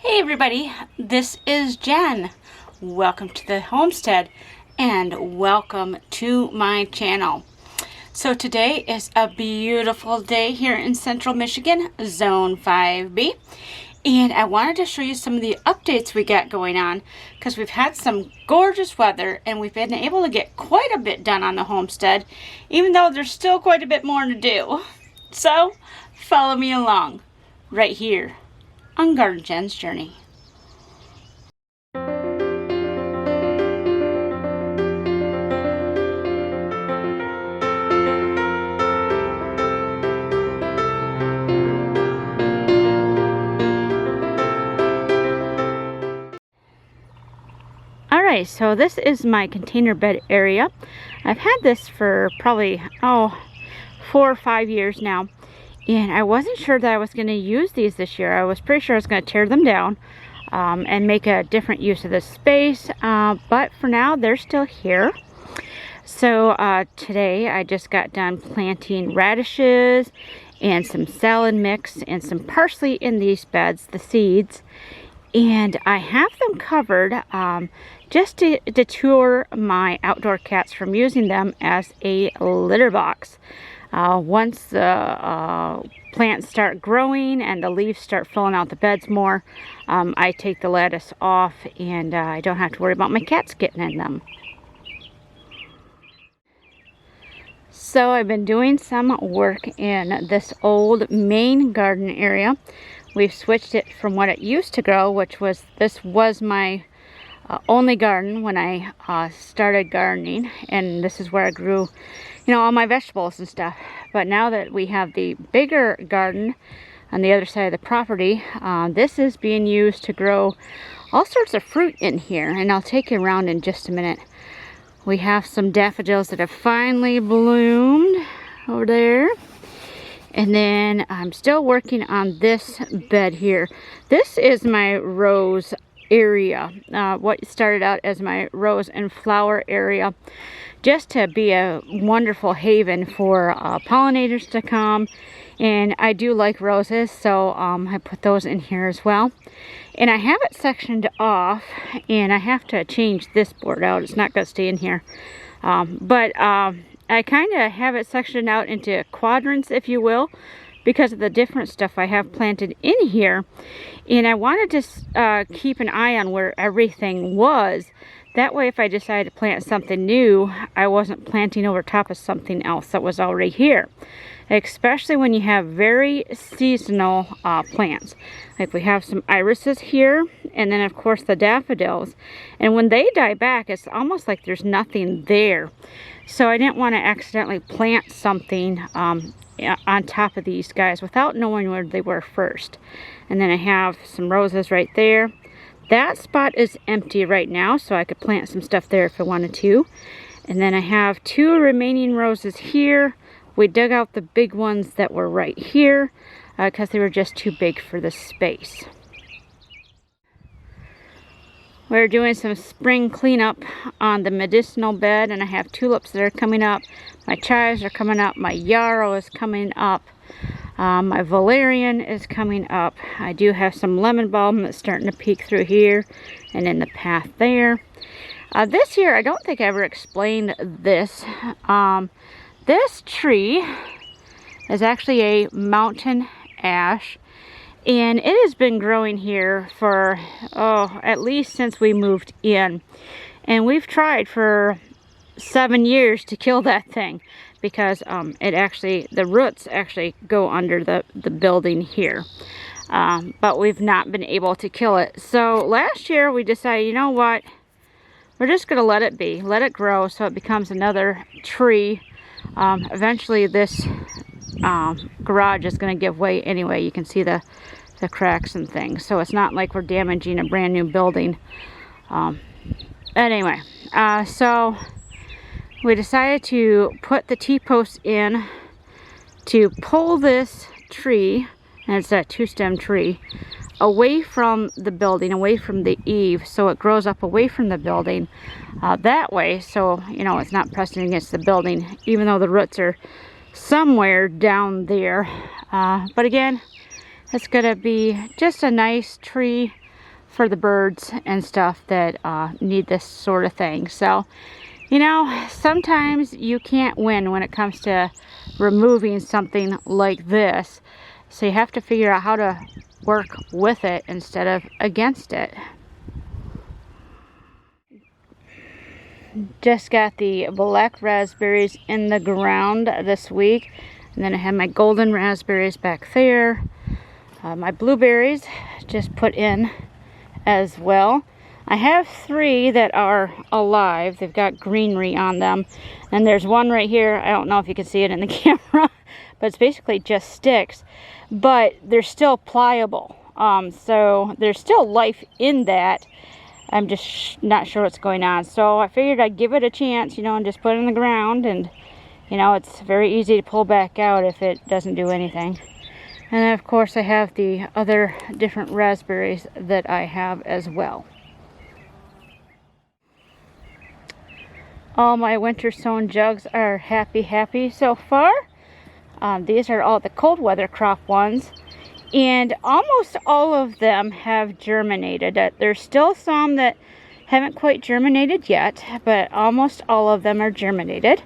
Hey everybody, this is Jen. Welcome to the homestead and welcome to my channel. So today is a beautiful day here in central Michigan, zone 5B. And I wanted to show you some of the updates we got going on because we've had some gorgeous weather and we've been able to get quite a bit done on the homestead, even though there's still quite a bit more to do. So follow me along right here on Garden Jen's Journey. Alright, so this is my container bed area. I've had this for probably 4 or 5 years now, and I wasn't sure that I was going to use these this year. I was pretty sure I was going to tear them down and make a different use of this space, but for now they're still here. So today I just got done planting radishes and some salad mix and some parsley in these beds, the seeds, and I have them covered just to deter my outdoor cats from using them as a litter box. Once the plants start growing and the leaves start filling out the beds more, I take the lettuce off and I don't have to worry about my cats getting in them. So I've been doing some work in this old main garden area. We've switched it from what it used to grow, which was, this was my only garden when I started gardening, and this is where I grew, all my vegetables and stuff. But now that we have the bigger garden on the other side of the property, this is being used to grow all sorts of fruit in here, and I'll take you around in just a minute. We have some daffodils that have finally bloomed over there. And then I'm still working on this bed here. This is my rose area. What started out as my rose and flower area, just to be a wonderful haven for pollinators to come. And I do like roses, so I put those in here as well. And I have it sectioned off, and I have to change this board out. It's not going to stay in here. I kind of have it sectioned out into quadrants, if you will, because of the different stuff I have planted in here. And I wanted to keep an eye on where everything was. That way, if I decided to plant something new, I wasn't planting over top of something else that was already here. Especially when you have very seasonal plants. Like we have some irises here, and then of course the daffodils. And when they die back, it's almost like there's nothing there. So I didn't want to accidentally plant something on top of these guys without knowing where they were first. And then I have some roses right there. That spot is empty right now, so I could plant some stuff there if I wanted to. And then I have 2 remaining roses here. We dug out the big ones that were right here because they were just too big for this space. We're doing some spring cleanup on the medicinal bed, and I have tulips that are coming up. My chives are coming up. My yarrow is coming up. My valerian is coming up. I do have some lemon balm that's starting to peek through here and in the path there. This year, I don't think I ever explained this. This tree is actually a mountain ash, and it has been growing here for, at least since we moved in. And we've tried for 7 years to kill that thing because the roots actually go under the building here. But we've not been able to kill it. So last year we decided, you know what, we're just going to let it be, let it grow so it becomes another tree. Eventually this garage is going to give way anyway. You can see the cracks and things, so it's not like we're damaging a brand new building. Anyway, so we decided to put the T-posts in to pull this tree, and it's a 2-stem tree, away from the building, away from the eave, so it grows up away from the building that way, so it's not pressing against the building, even though the roots are somewhere down there. But again, it's gonna be just a nice tree for the birds and stuff that need this sort of thing. So, you know, sometimes you can't win when it comes to removing something like this. So you have to figure out how to work with it instead of against it. Just got the black raspberries in the ground this week. And then I have my golden raspberries back there. My blueberries just put in as well. I have 3 that are alive. They've got greenery on them. And there's one right here. I don't know if you can see it in the camera, but it's basically just sticks. But they're still pliable. So there's still life in that. I'm just not sure what's going on. So I figured I'd give it a chance, you know, and just put it in the ground. And, you know, it's very easy to pull back out if it doesn't do anything. And then, of course, I have the other different raspberries that I have as well. All my winter sown jugs are happy so far. These are all the cold weather crop ones. And almost all of them have germinated. There's still some that haven't quite germinated yet, but almost all of them are germinated.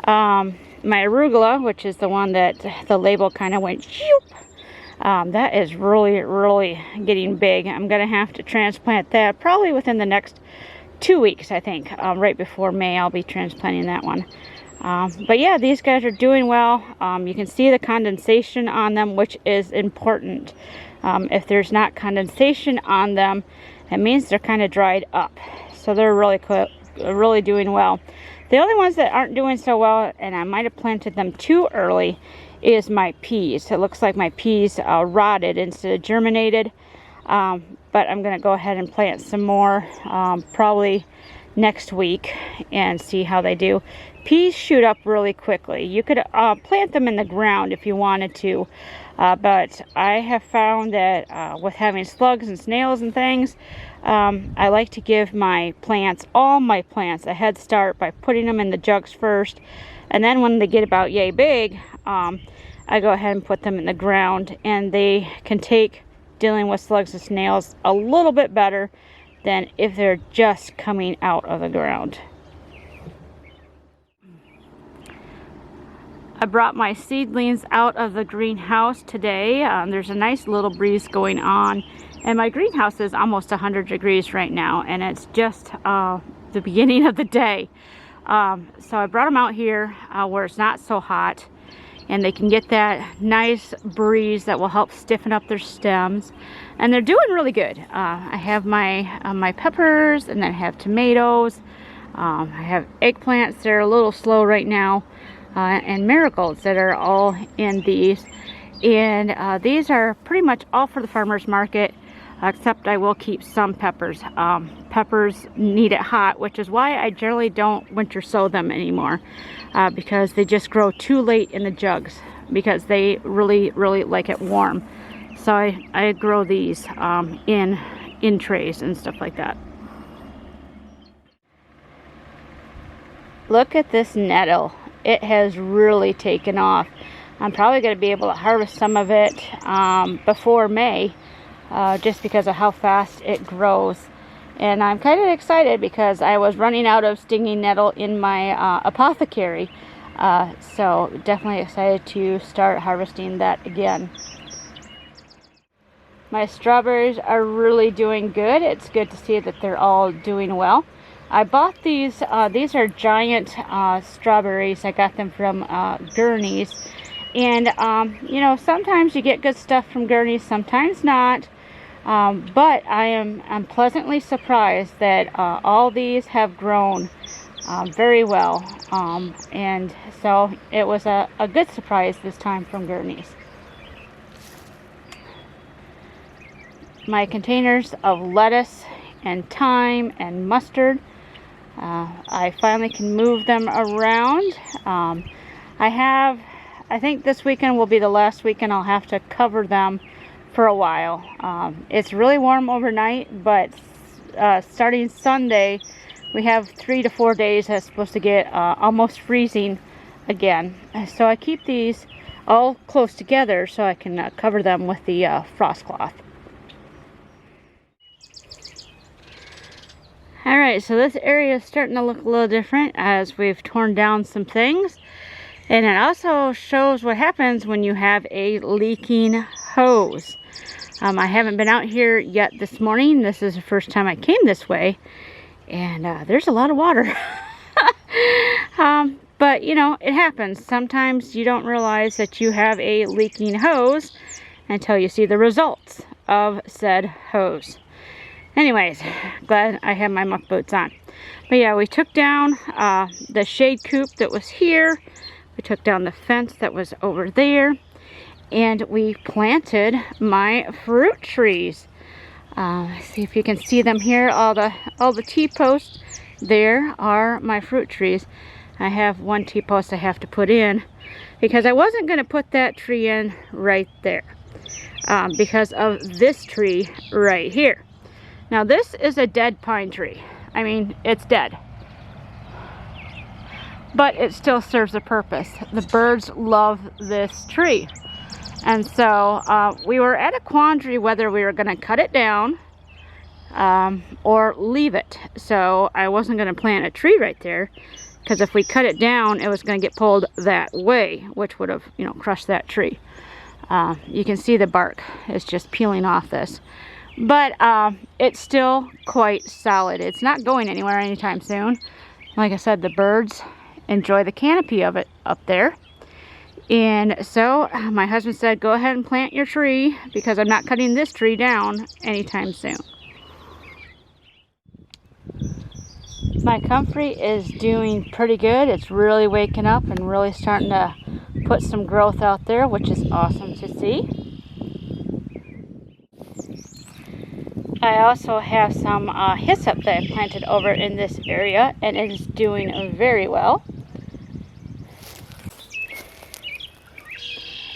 My arugula, which is the one that the label kind of went shoop, that is really getting big. I'm going to have to transplant that probably within the next 2 weeks, I think. Right before May, I'll be transplanting that one. But yeah, these guys are doing well. You can see the condensation on them, which is important. If there's not condensation on them, it means they're kind of dried up. So they're really doing well. The only ones that aren't doing so well, and I might have planted them too early, is my peas. It looks like my peas rotted instead of germinated. But I'm going to go ahead and plant some more probably next week and see how they do. Peas shoot up really quickly. You could plant them in the ground if you wanted to, but I have found that with having slugs and snails and things, I like to give all my plants a head start by putting them in the jugs first, and then when they get about yay big, I go ahead and put them in the ground, and they can take dealing with slugs and snails a little bit better than if they're just coming out of the ground. I brought my seedlings out of the greenhouse today. There's a nice little breeze going on, and my greenhouse is almost 100 degrees right now, and it's just the beginning of the day. So I brought them out here where it's not so hot, and they can get that nice breeze that will help stiffen up their stems, and they're doing really good. I have my peppers, and then I have tomatoes. I have eggplants. They're a little slow right now. And marigolds that are all in these, and these are pretty much all for the farmers market, except I will keep some peppers. Peppers need it hot, which is why I generally don't winter sow them anymore, because they just grow too late in the jugs because they really like it warm. So I grow these in trays and stuff like that. Look at this nettle. It has really taken off. I'm probably going to be able to harvest some of it before May, just because of how fast it grows. And I'm kind of excited because I was running out of stinging nettle in my apothecary. So definitely excited to start harvesting that again. My strawberries are really doing good. It's good to see that they're all doing well. I bought these are giant strawberries. I got them from Gurney's, and you know, sometimes you get good stuff from Gurney's, sometimes not, but I'm pleasantly surprised that all these have grown very well, and so it was a good surprise this time from Gurney's. My containers of lettuce and thyme and mustard, I finally can move them around. I think this weekend will be the last weekend I'll have to cover them for a while. It's really warm overnight, but starting Sunday, we have 3 to 4 days that's supposed to get almost freezing again. So I keep these all close together so I can cover them with the frost cloth. All right, so this area is starting to look a little different as we've torn down some things. And it also shows what happens when you have a leaking hose. I haven't been out here yet this morning. This is the first time I came this way. And there's a lot of water. But, you know, it happens. Sometimes you don't realize that you have a leaking hose until you see the results of said hose. Anyways, glad I have my muck boots on. But yeah, we took down the shade coop that was here. We took down the fence that was over there. And we planted my fruit trees. See if you can see them here. All the T-posts there are my fruit trees. I have one T-post I have to put in because I wasn't going to put that tree in right there because of this tree right here. Now this is a dead pine tree. I mean, it's dead. But it still serves a purpose. The birds love this tree. And so we were at a quandary whether we were going to cut it down or leave it. So I wasn't going to plant a tree right there because if we cut it down, it was going to get pulled that way, which would have, you know, crushed that tree. You can see the bark is just peeling off this. But it's still quite solid. It's not going anywhere anytime soon. Like I said, the birds enjoy the canopy of it up there. And so my husband said, go ahead and plant your tree because I'm not cutting this tree down anytime soon. My comfrey is doing pretty good. It's really waking up and really starting to put some growth out there, which is awesome to see. I also have some hyssop that I planted over in this area, and it is doing very well.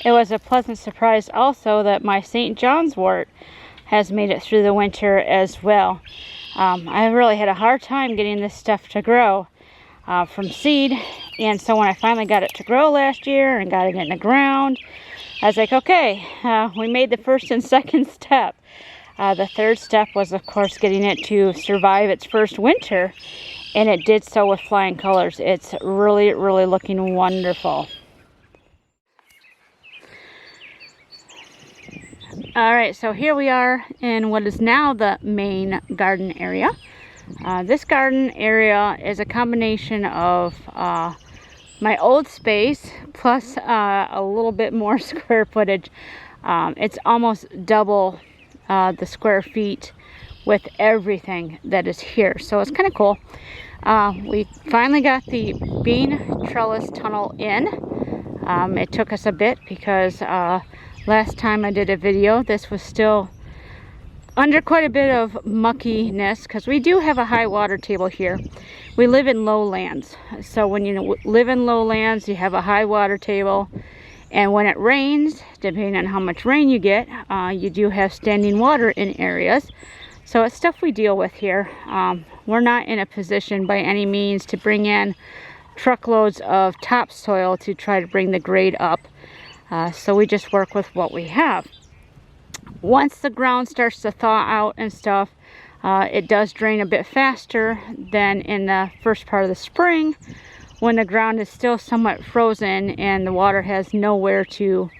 It was a pleasant surprise also that my St. John's wort has made it through the winter as well. I really had a hard time getting this stuff to grow from seed, and so when I finally got it to grow last year and got it in the ground, I was like, okay, we made the first and second step. The third step was, of course, getting it to survive its first winter, and it did so with flying colors. It's really, really looking wonderful. All right, so here we are in what is now the main garden area. This garden area is a combination of my old space plus a little bit more square footage. It's almost double the square feet with everything that is here, so it's kind of cool. We finally got the bean trellis tunnel in. It took us a bit because last time I did a video, this was still under quite a bit of muckiness because we do have a high water table here. We live in lowlands, so when you live in lowlands, you have a high water table. And when it rains, depending on how much rain you get, you do have standing water in areas. So it's stuff we deal with here. We're not in a position by any means to bring in truckloads of topsoil to try to bring the grade up. So we just work with what we have. Once the ground starts to thaw out and stuff, it does drain a bit faster than in the first part of the spring, when the ground is still somewhat frozen and the water has nowhere to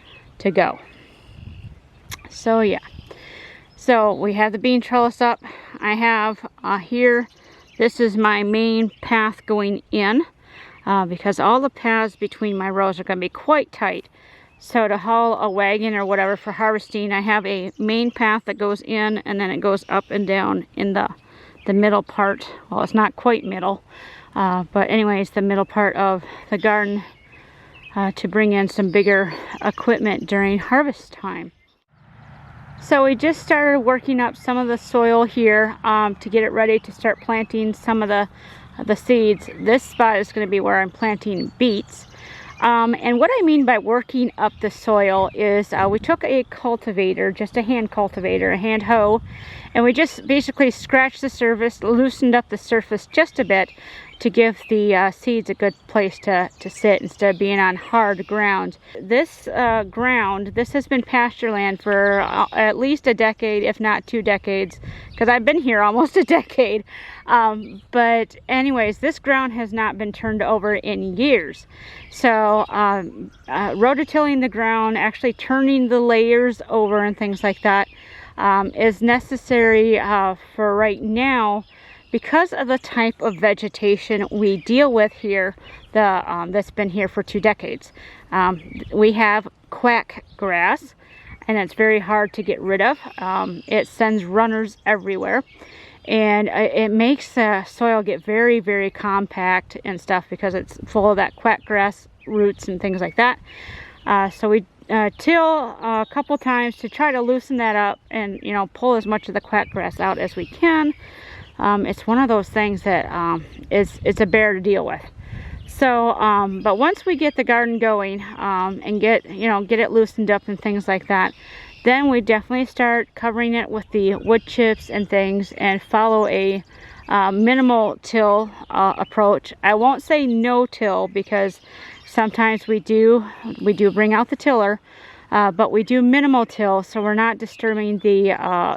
go. So yeah, so we have the bean trellis up. I have here, this is my main path going in because all the paths between my rows are going to be quite tight. So to haul a wagon or whatever for harvesting, I have a main path that goes in and then it goes up and down in the middle part. Well, it's not quite middle. But anyways, the middle part of the garden to bring in some bigger equipment during harvest time. So we just started working up some of the soil here to get it ready to start planting some of the seeds. This spot is going to be where I'm planting beets. And what I mean by working up the soil is we took a cultivator, just a hand cultivator, a hand hoe, and we just basically scratched the surface, loosened up the surface just a bit to give the seeds a good place to sit instead of being on hard ground. This ground, this has been pasture land for at least a decade, if not 2 decades, because I've been here almost a decade. But anyways, this ground has not been turned over in years. So rototilling the ground, actually turning the layers over and things like that is necessary for right now, because of the type of vegetation we deal with here that's been here for 2 decades. We have quack grass, and it's very hard to get rid of. It sends runners everywhere, and it makes the soil get very, very compact and stuff because it's full of that quack grass roots and things like that. So we till a couple times to try to loosen that up and, you know, pull as much of the quack grass out as we can. It's one of those things that it's a bear to deal with. So but once we get the garden going and get it loosened up and things like that, then we definitely start covering it with the wood chips and things and follow a minimal till approach. I won't say no till, because sometimes we do bring out the tiller, but we do minimal till, so we're not disturbing the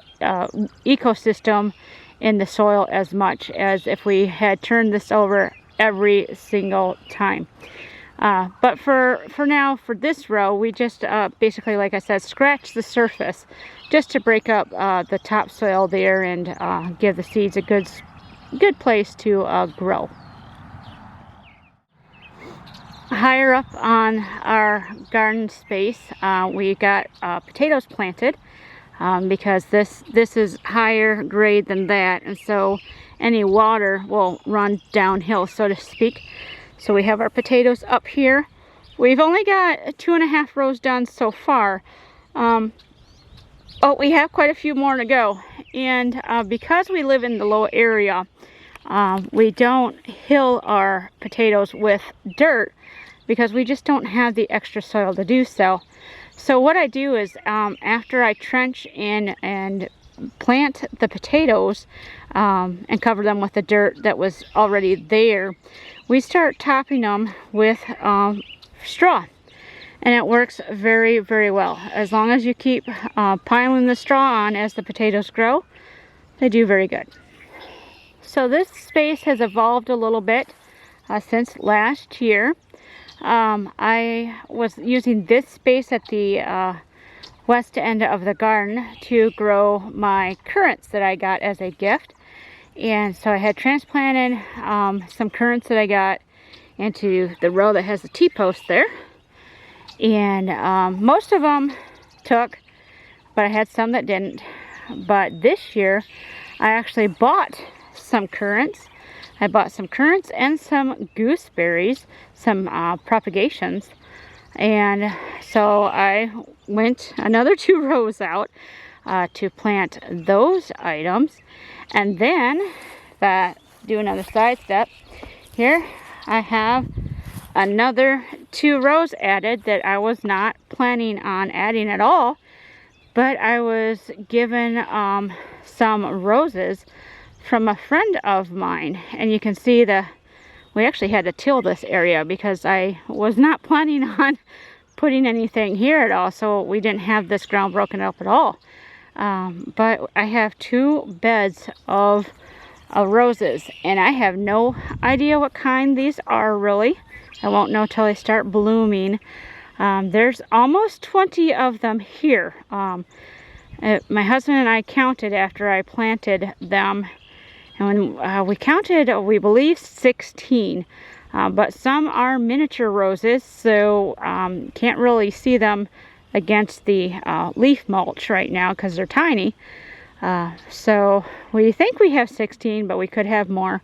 ecosystem in the soil as much as if we had turned this over every single time. But for now, for this row, we just basically, like I said, scratch the surface just to break up the topsoil there and give the seeds a good place to grow. Higher up on our garden space, we got potatoes planted. Because this is higher grade than that, and so any water will run downhill, so to speak. So we have our potatoes up here. We've only got 2.5 rows done so far. Oh, we have quite a few more to go. And because we live in the low area, we don't hill our potatoes with dirt because we just don't have the extra soil to do so. So what I do is after I trench in and plant the potatoes and cover them with the dirt that was already there, we start topping them with straw, and it works very, very well. As long as you keep piling the straw on as the potatoes grow, they do very good. So this space has evolved a little bit since last year. I was using this space at the west end of the garden to grow my currants that I got as a gift. And so I had transplanted some currants that I got into the row that has the T-post there. And most of them took, but I had some that didn't. But this year, I actually bought some currants. I bought some currants and some gooseberries, some propagations. And so I went another 2 rows out to plant those items. And then, do another side step, here I have another 2 rows added that I was not planning on adding at all. But I was given some roses from a friend of mine, and you can see we actually had to till this area because I was not planning on putting anything here at all, so we didn't have this ground broken up at all. But I have 2 beds of roses, and I have no idea what kind these are really. I won't know till they start blooming. There's almost 20 of them here. My husband and I counted after I planted them. And when we counted, we believe 16, but some are miniature roses, so can't really see them against the leaf mulch right now because they're tiny. So we think we have 16, but we could have more.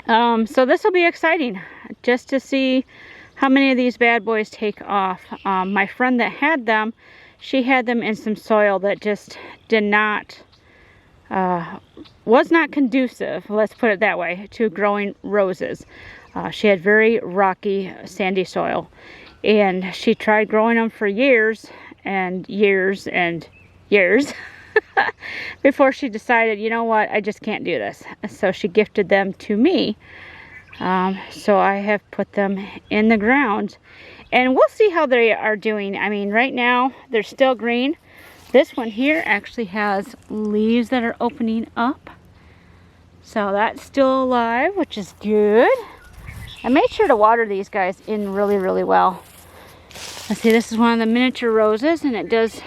So this will be exciting just to see how many of these bad boys take off. My friend that had them, she had them in some soil that just did not was not conducive, let's put it that way, to growing roses. She had very rocky, sandy soil, and she tried growing them for years and years and years. before she decided, you know what, I just can't do this. So she gifted them to me. So I have put them in the ground, and we'll see how they are doing. I mean, right now they're still green. This one here actually has leaves that are opening up. So that's still alive, which is good. I made sure to water these guys in really, really well. Let's see, this is one of the miniature roses, and it does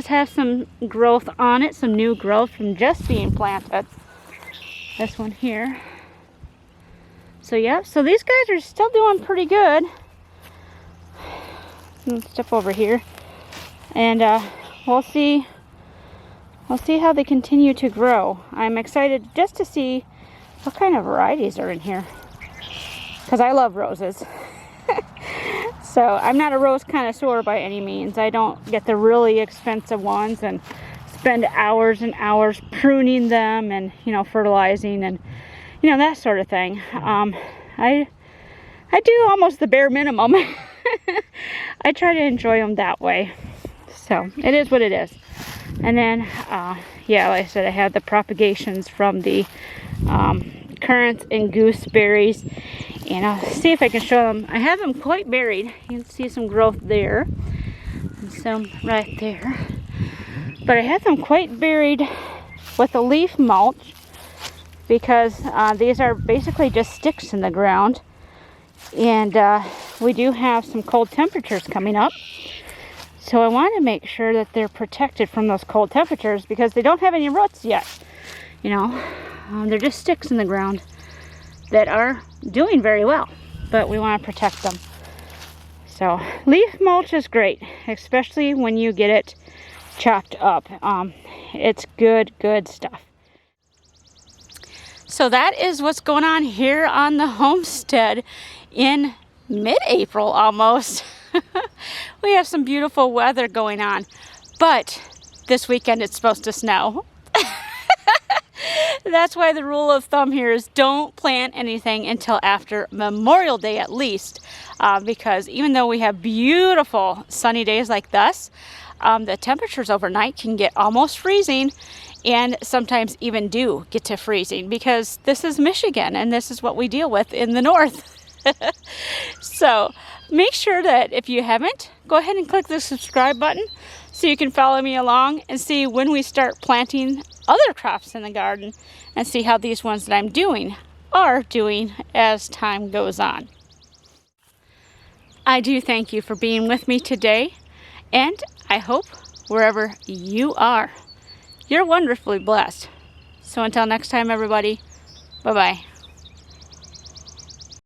have some growth on it, some new growth from just being planted. This one here. So yeah, so these guys are still doing pretty good. Let's step over here, and we'll see how they continue to grow. I'm excited just to see what kind of varieties are in here, because I love roses. So I'm not a rose connoisseur by any means. I don't get the really expensive ones and spend hours and hours pruning them and, you know, fertilizing and, you know, that sort of thing. I do almost the bare minimum. I try to enjoy them that way. So it is what it is. And then, yeah, like I said, I have the propagations from the currants and gooseberries. And I'll see if I can show them. I have them quite buried. You can see some growth there. And some right there. But I have them quite buried with a leaf mulch, because these are basically just sticks in the ground. And we do have some cold temperatures coming up. So I want to make sure that they're protected from those cold temperatures, because they don't have any roots yet. You know, they're just sticks in the ground that are doing very well, but we want to protect them. So leaf mulch is great, especially when you get it chopped up. It's good stuff. So that is what's going on here on the homestead in mid-April almost. We have some beautiful weather going on, but this weekend it's supposed to snow. That's why the rule of thumb here is don't plant anything until after Memorial Day at least, because even though we have beautiful sunny days like this, the temperatures overnight can get almost freezing, and sometimes even do get to freezing, because this is Michigan and this is what we deal with in the north. So make sure that if you haven't, go ahead and click the subscribe button so you can follow me along and see when we start planting other crops in the garden, and see how these ones that I'm doing are doing as time goes on. I do thank you for being with me today, and I hope wherever you are, you're wonderfully blessed. So until next time, everybody, bye-bye.